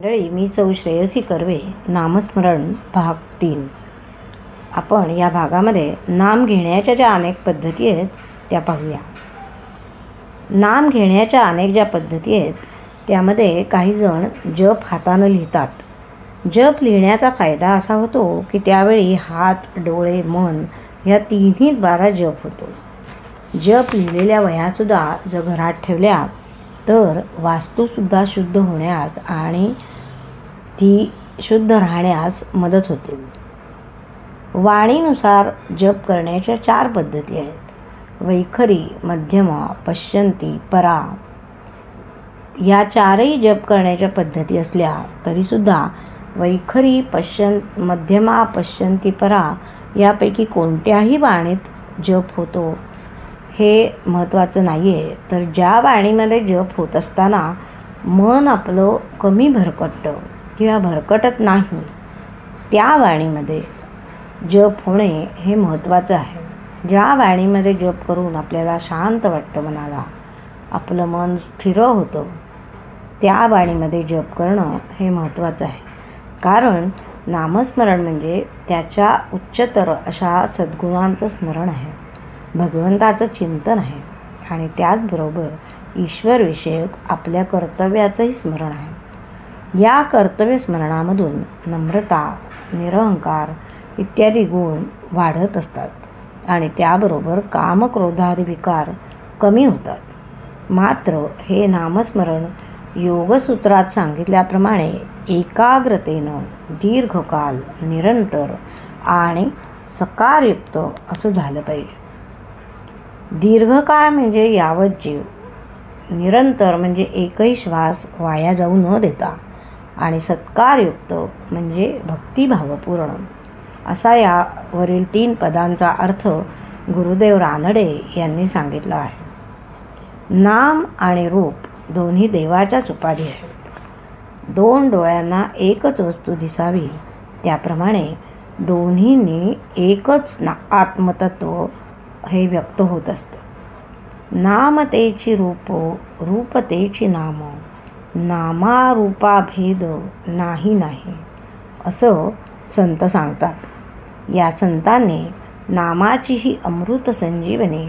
मंडळी, मी सौ श्रेयसी कर्वे. नामस्मरण भाग 3. आपण या भागामध्ये नाम घेण्याच्या ज्या अनेक पद्धती आहेत त्या पाहूया. नाम घेण्याच्या अनेक ज्या पद्धती आहेत त्यामध्ये काही जण जप हातानं लिहितात. जप लिहिण्याचा फायदा असा होतो की त्यावेळी हात, डोळे, मन या तिन्ही द्वारा जप होतो. जप लिहिलेल्या वह्यासुद्धा जर घरात ठेवल्या तर वास्तूसुद्धा शुद्ध होण्यास आणि ती शुद्ध राहण्यास मदत होते. वाणीनुसार जप करण्याच्या 4 पद्धती आहेत. वैखरी, मध्यमा, पश्यंती, परा. या 4ही जप करण्याच्या पद्धती असल्या तरीसुद्धा वैखरी, मध्यमा, पश्यंती, परा यापैकी कोणत्याही वाणीत जप होतो हे महत्त्वाचं नाही आहे. तर ज्या वाणीमध्ये जप होत असताना मन आपलं कमी भरकटतं किंवा भरकटत नाही त्या वाणीमध्ये जप होणे हे महत्त्वाचं आहे. ज्या वाणीमध्ये जप करून आपल्याला शांत वाटतं, मनाला आपलं मन स्थिर होतं, त्या वाणीमध्ये जप करणं हे महत्त्वाचं आहे. कारण नामस्मरण म्हणजे त्याच्या उच्चतर अशा सद्गुणांचं स्मरण आहे, भगवंताचं चिंतन आहे आणि त्याचबरोबर ईश्वरविषयक आपल्या कर्तव्याचंही स्मरण आहे. या कर्तव्य स्मरणामधून नम्रता, निरहंकार इत्यादी गुण वाढत असतात आणि त्याबरोबर कामक्रोधादी विकार कमी होतात. मात्र हे नामस्मरण योगसूत्रात सांगितल्याप्रमाणे एकाग्रतेनं दीर्घकाल, निरंतर आणि सकारयुक्त असं झालं पाहिजे. दीर्घकाळ म्हणजे यावत जीव, निरंतर म्हणजे एकही श्वास वाया जाऊ न देता आणि सत्कारयुक्त म्हणजे भक्तिभावपूर्ण असा यावरील 3 पदांचा अर्थ गुरुदेव रानडे यांनी सांगितला आहे. नाम आणि रूप दोन्ही देवाच्याच उपाधी आहेत. 2 डोळ्यांना एकच वस्तू दिसावी त्याप्रमाणे दोन्हींनी एकच आत्मतत्व हे व्यक्त होत असतं. नाम तेची रूप, रूप तेची नाम, नामारूपाभेद नाही नाही असं संत सांगतात. या संतांनी नामाची ही अमृत संजीवनी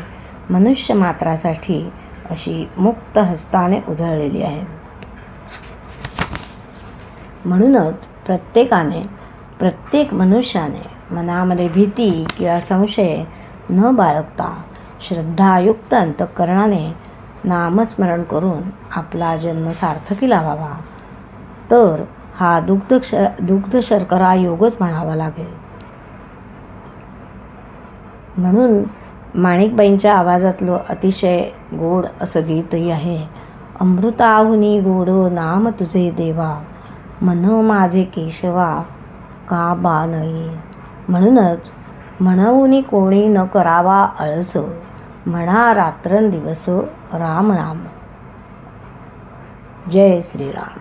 मनुष्य मात्रासाठी अशी मुक्त हस्ताने उधळलेली आहे. म्हणूनच प्रत्येक मनुष्याने मनामध्ये भीती किंवा संशय न बाळगता श्रद्धायुक्त अंतःकरणाने नामस्मरण करून आपला जन्म सार्थकी लावावा. तर हा दुग्ध शर्करा योगच म्हणावा लागेल. म्हणून माणिकबाईंच्या आवाजातलं अतिशय गोड असं गीतही आहे. अमृताहुनी गोड नाम तुझे देवा, मन माझे केशवा का बा नाही. म्हणूनच म्हणूनी कोणी न करावा आळस, म्हणा रात्रंदिवस राम राम. जय श्रीराम.